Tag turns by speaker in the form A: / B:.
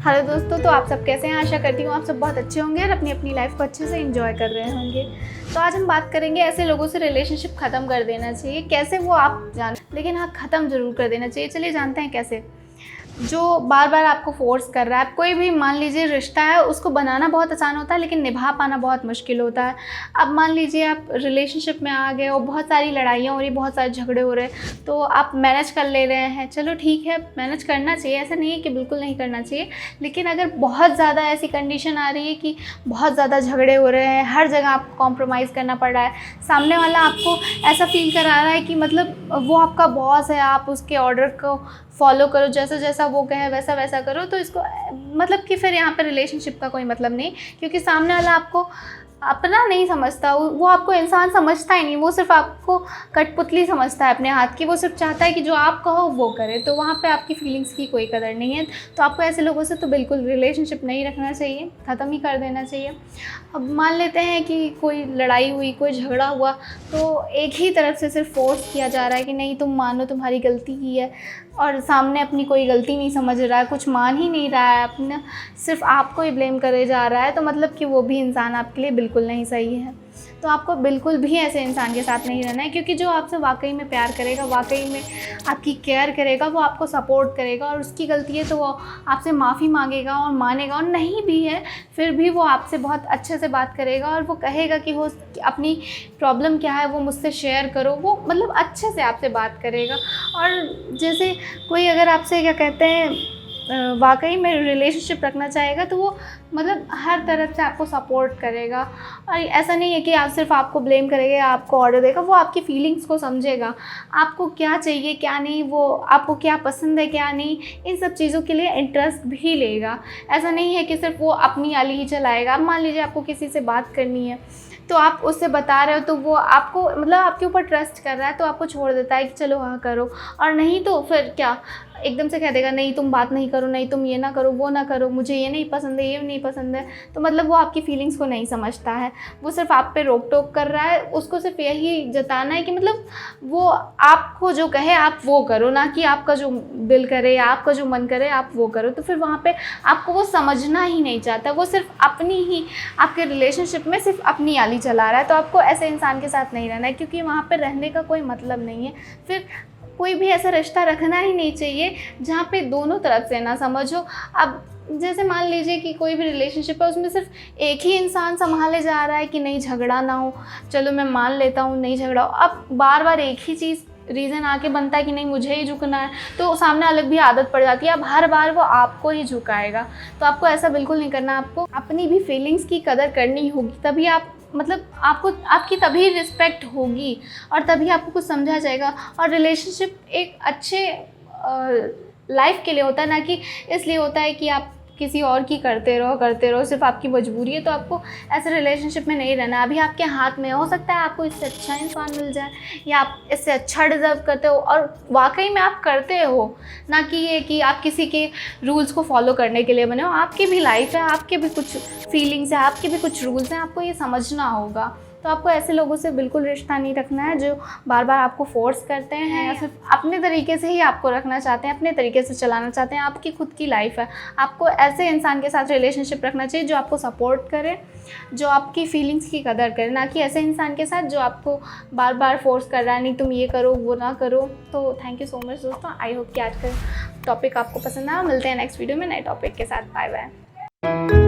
A: Hello दोस्तों, तो आप सब कैसे हैं? आशा करती हूँ आप सब बहुत अच्छे होंगे और अपनी अपनी लाइफ को अच्छे से एंजॉय कर रहे होंगे। तो आज हम बात करेंगे ऐसे लोगों से रिलेशनशिप ख़त्म कर देना चाहिए, कैसे वो आप जान, लेकिन हाँ ख़त्म ज़रूर कर देना चाहिए। चलिए जानते हैं कैसे। जो बार बार आपको फोर्स कर रहा है, कोई भी मान लीजिए रिश्ता है, उसको बनाना बहुत आसान होता है लेकिन निभा पाना बहुत मुश्किल होता है। अब मान लीजिए आप रिलेशनशिप में आ गए और बहुत सारी लड़ाइयाँ हो रही, बहुत सारे झगड़े हो रहे हैं, तो आप मैनेज कर ले रहे हैं। चलो ठीक है, मैनेज करना चाहिए, ऐसा नहीं है कि बिल्कुल नहीं करना चाहिए। लेकिन अगर बहुत ज़्यादा ऐसी कंडीशन आ रही है कि बहुत ज़्यादा झगड़े हो रहे हैं, हर जगह आपको कॉम्प्रोमाइज़ करना पड़ रहा है, सामने वाला आपको ऐसा फील करा रहा है कि मतलब वो आपका बॉस है, आप उसके ऑर्डर को फॉलो करो, जैसा जैसा वो कहे वैसा वैसा करो, तो इसको मतलब कि फिर यहाँ पे रिलेशनशिप का कोई मतलब नहीं। क्योंकि सामने वाला आपको अपना नहीं समझता, वो आपको इंसान समझता ही नहीं, वो सिर्फ आपको कठपुतली समझता है अपने हाथ की। वो सिर्फ चाहता है कि जो आप कहो वो करे, तो वहाँ पे आपकी फीलिंग्स की कोई कदर नहीं है। तो आपको ऐसे लोगों से तो बिल्कुल रिलेशनशिप नहीं रखना चाहिए, ख़त्म ही कर देना चाहिए। अब मान लेते हैं कि कोई लड़ाई हुई, कोई झगड़ा हुआ, तो एक ही तरफ से सिर्फ फोर्स किया जा रहा है कि नहीं तुम मानो तुम्हारी गलती की है, और सामने अपनी कोई गलती नहीं समझ रहा है, कुछ मान ही नहीं रहा है, अपना सिर्फ आपको ही ब्लेम करे जा रहा है, तो मतलब कि वो भी इंसान आपके लिए बिल्कुल नहीं सही है। तो आपको बिल्कुल भी ऐसे इंसान के साथ नहीं रहना है। क्योंकि जो आपसे वाकई में प्यार करेगा, वाकई में आपकी केयर करेगा, वो आपको सपोर्ट करेगा, और उसकी गलती है तो वो आपसे माफ़ी मांगेगा और मानेगा, और नहीं भी है फिर भी वो आपसे बहुत अच्छे से बात करेगा और वो कहेगा कि हो अपनी प्रॉब्लम क्या है वो मुझसे शेयर करो। वो मतलब अच्छे से आपसे बात करेगा। और जैसे कोई अगर आपसे क्या कहते हैं वाकई में रिलेशनशिप रखना चाहेगा, तो वो मतलब हर तरफ से आपको सपोर्ट करेगा। और ऐसा नहीं है कि आप सिर्फ आपको ब्लेम करेगा, आपको ऑर्डर देगा, वो आपकी फीलिंग्स को समझेगा, आपको क्या चाहिए क्या नहीं, वो आपको क्या पसंद है क्या नहीं, इन सब चीज़ों के लिए इंटरेस्ट भी लेगा। ऐसा नहीं है कि सिर्फ वो अपनी आली ही चलाएगा। अब मान लीजिए आपको किसी से बात करनी है, तो आप उससे बता रहे हो, तो वो आपको मतलब आपके ऊपर ट्रस्ट कर रहा है, तो आपको छोड़ देता है कि चलो हाँ करो, और नहीं तो फिर क्या एकदम से कह देगा नहीं तुम बात नहीं करो, नहीं तुम ये ना करो, वो ना करो, मुझे ये नहीं पसंद है, ये नहीं पसंद है। तो मतलब वो आपकी फीलिंग्स को नहीं समझता है, वो सिर्फ आप पे रोक टोक कर रहा है। उसको सिर्फ यही जताना है कि मतलब वो आपको जो कहे आप वो करो, ना कि आपका जो दिल करे या आपका जो मन करे आप वो करो। तो फिर वहाँ पे आपको वो समझना ही नहीं चाहता, वो सिर्फ अपनी ही आपके रिलेशनशिप में सिर्फ अपनी आली चला रहा है। तो आपको ऐसे इंसान के साथ नहीं रहना है, क्योंकि वहाँ पे रहने का कोई मतलब नहीं है। फिर कोई भी ऐसा रिश्ता रखना ही नहीं चाहिए जहाँ पे दोनों तरफ से ना समझो। अब जैसे मान लीजिए कि कोई भी रिलेशनशिप है, उसमें सिर्फ एक ही इंसान संभाले जा रहा है कि नहीं झगड़ा ना हो, चलो मैं मान लेता हूँ नहीं झगड़ा हो। अब बार बार एक ही चीज़ रीज़न आके बनता है कि नहीं मुझे ही झुकना है, तो सामने अलग भी आदत पड़ जाती है। अब हर बार वो आपको ही झुकाएगा, तो आपको ऐसा बिल्कुल नहीं करना। आपको अपनी भी फीलिंग्स की कदर करनी होगी, तभी आप मतलब आपको आपकी तभी रिस्पेक्ट होगी और तभी आपको कुछ समझा जाएगा। और रिलेशनशिप एक अच्छे लाइफ के लिए होता है, ना कि इसलिए होता है कि आप किसी और की करते रहो, सिर्फ आपकी मजबूरी है। तो आपको ऐसे रिलेशनशिप में नहीं रहना। अभी आपके हाथ में हो सकता है आपको इससे अच्छा इंसान मिल जाए, या आप इससे अच्छा डिज़र्व करते हो और वाकई में आप करते हो, ना कि ये कि आप किसी के रूल्स को फॉलो करने के लिए बने हो। आपकी भी लाइफ है, आपके भी कुछ फीलिंग्स हैं, आपके भी कुछ रूल्स हैं, आपको ये समझना होगा। तो आपको ऐसे लोगों से बिल्कुल रिश्ता नहीं रखना है जो बार बार आपको फोर्स करते हैं, या सिर्फ अपने तरीके से ही आपको रखना चाहते हैं, अपने तरीके से चलाना चाहते हैं। आपकी खुद की लाइफ है, आपको ऐसे इंसान के साथ रिलेशनशिप रखना चाहिए जो आपको सपोर्ट करे, जो आपकी फीलिंग्स की कदर करे, ना कि ऐसे इंसान के साथ जो आपको बार बार फोर्स कर रहा है नहीं तुम ये करो वो ना करो। तो थैंक यू सो मच दोस्तों, आई होप कि आज का टॉपिक आपको पसंद आया। मिलते हैं नेक्स्ट वीडियो में नए टॉपिक के साथ। Bye bye.